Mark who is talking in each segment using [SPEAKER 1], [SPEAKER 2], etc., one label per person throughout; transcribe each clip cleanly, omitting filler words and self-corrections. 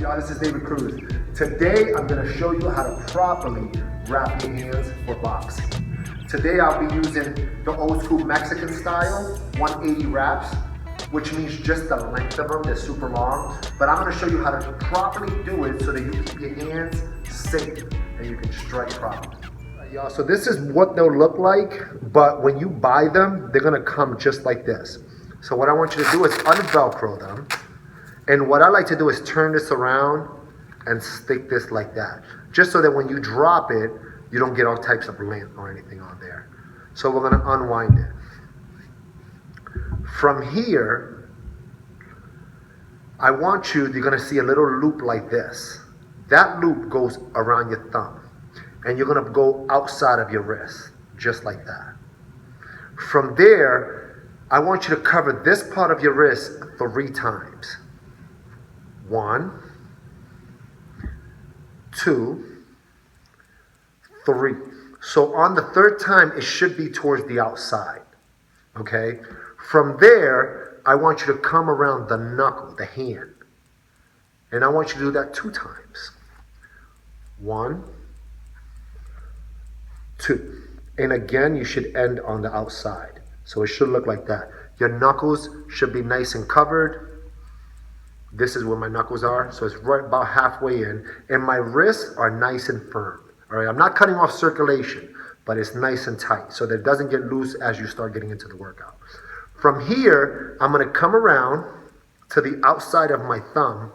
[SPEAKER 1] Y'all, this is David Cruz. Today, I'm gonna show you how to properly wrap your hands for boxing. Today, I'll be using the old school Mexican style, 180 wraps, which means just the length of them, they're super long. But I'm gonna show you how to properly do it so that you keep your hands safe and you can strike properly. Y'all, so this is what they'll look like, but when you buy them, they're gonna come just like this. So what I want you to do is unvelcro them. And what I like to do is turn this around and stick this like that. Just so that when you drop it, you don't get all types of lint or anything on there. So we're gonna unwind it. From here, you're gonna see a little loop like this. That loop goes around your thumb. And you're gonna go outside of your wrist, just like that. From there, I want you to cover this part of your wrist 3 times. 1, 2, 3. So on the 3rd time, it should be towards the outside, okay? From there, I want you to come around the knuckle, the hand. And I want you to do that 2 times. 1, 2. And again, you should end on the outside. So it should look like that. Your knuckles should be nice and covered. This is where my knuckles are, so it's right about halfway in. And my wrists are nice and firm. All right, I'm not cutting off circulation, but it's nice and tight so that it doesn't get loose as you start getting into the workout. From here, I'm gonna come around to the outside of my thumb,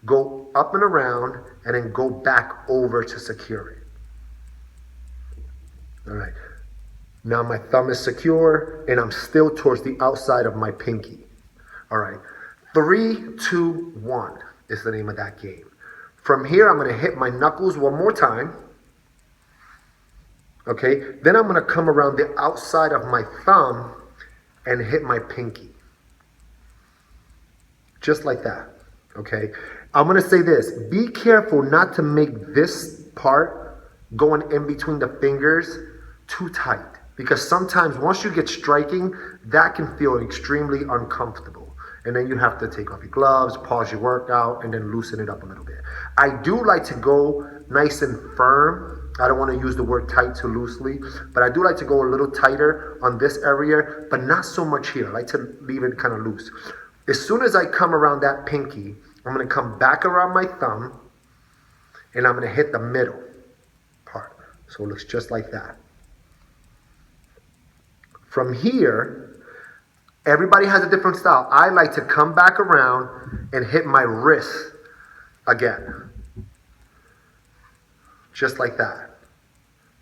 [SPEAKER 1] go up and around, and then go back over to secure it. All right, now my thumb is secure, and I'm still towards the outside of my pinky. All right. 3, 2, 1 is the name of that game. From here, I'm gonna hit my knuckles 1 more time. Okay, then I'm gonna come around the outside of my thumb and hit my pinky. Just like that, okay? I'm gonna say this, be careful not to make this part going in between the fingers too tight. Because sometimes once you get striking, that can feel extremely uncomfortable. And then you have to take off your gloves, pause your workout, and then loosen it up a little bit. I do like to go nice and firm. I don't want to use the word tight too loosely, but I do like to go a little tighter on this area, but not so much here. I like to leave it kind of loose. As soon as I come around that pinky, I'm going to come back around my thumb, and I'm going to hit the middle part. So it looks just like that. From here, everybody has a different style. I like to come back around and hit my wrist again. Just like that.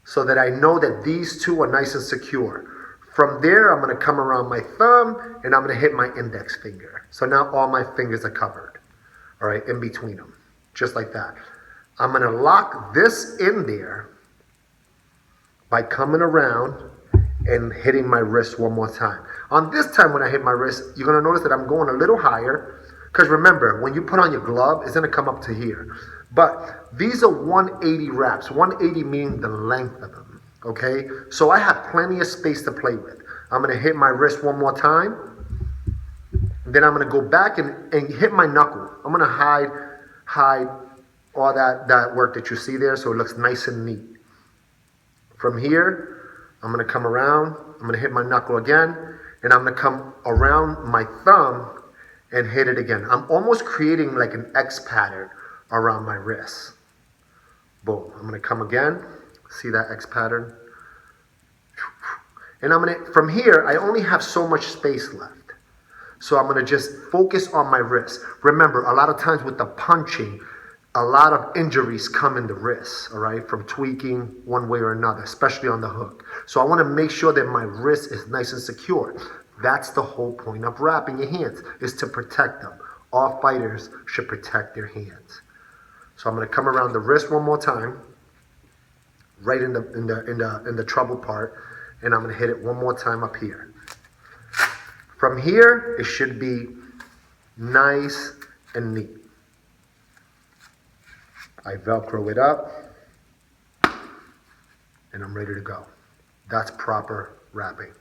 [SPEAKER 1] So that I know that these two are nice and secure. From there, I'm going to come around my thumb and I'm going to hit my index finger. So now all my fingers are covered. All right, in between them. Just like that. I'm going to lock this in there by coming around and hitting my wrist 1 more time. On this time when I hit my wrist, you're gonna notice that I'm going a little higher, because remember, when you put on your glove, it's gonna come up to here. But these are 180 wraps, 180 meaning the length of them, okay? So I have plenty of space to play with. I'm gonna hit my wrist 1 more time, then I'm gonna go back and hit my knuckle. I'm gonna hide all that work that you see there so it looks nice and neat. From here, I'm going to come around, I'm going to hit my knuckle again, and I'm going to come around my thumb and hit it again. I'm almost creating like an X pattern around my wrist. Boom. I'm going to come again, see that X pattern. And from here, I only have so much space left. So I'm going to just focus on my wrist. Remember, a lot of times with the punching, a lot of injuries come in the wrists, all right, from tweaking one way or another, especially on the hook. So I want to make sure that my wrist is nice and secure. That's the whole point of wrapping your hands, is to protect them. All fighters should protect their hands. So I'm going to come around the wrist 1 more time, right in the trouble part, and I'm going to hit it 1 more time up here. From here, it should be nice and neat. I Velcro it up, and I'm ready to go. That's proper wrapping.